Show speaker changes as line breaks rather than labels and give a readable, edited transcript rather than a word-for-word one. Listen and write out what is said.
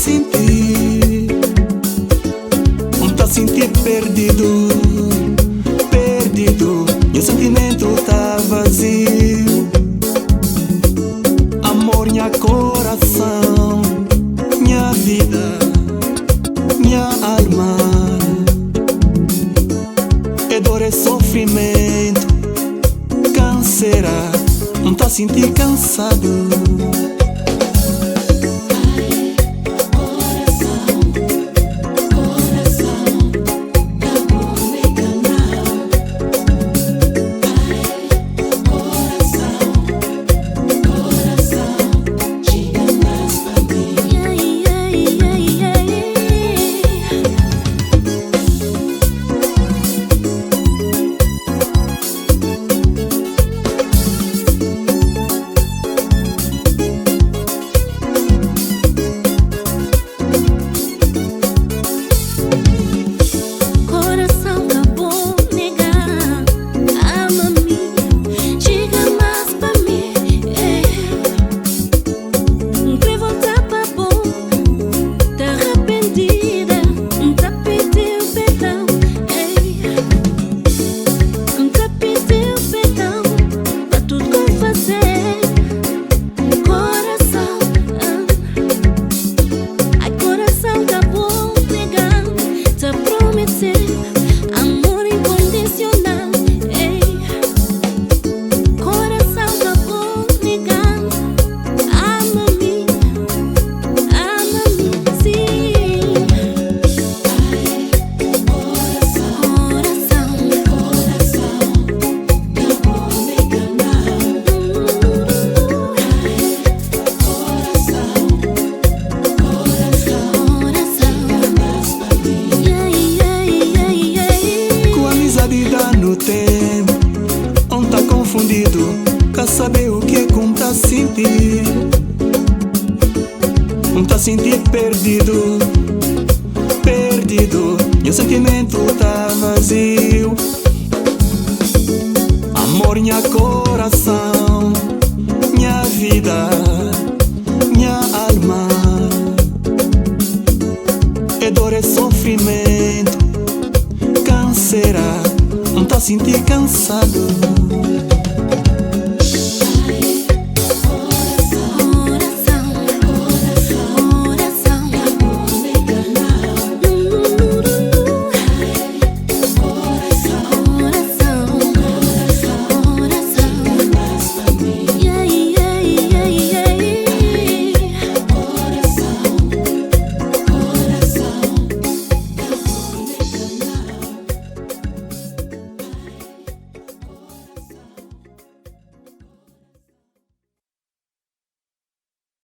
sentir, não tá sentir perdido, perdido. Meu sentimento tá vazio. Amor, minha coração, minha vida, minha alma. É dor, é sofrimento, canseira, não tá sentir cansado.
Amor incondicional, ei. Coração tá bom negar. Ama-me sim. Coração, tá bom negar.
No tempo, on tá confundido, quer saber o que como tá sentir. Não tá sentir perdido, perdido. Meu sentimento tá vazio. Amor, minha coração, minha vida, minha alma. É dor, é sofrimento, canseira, não tá sentir cansado.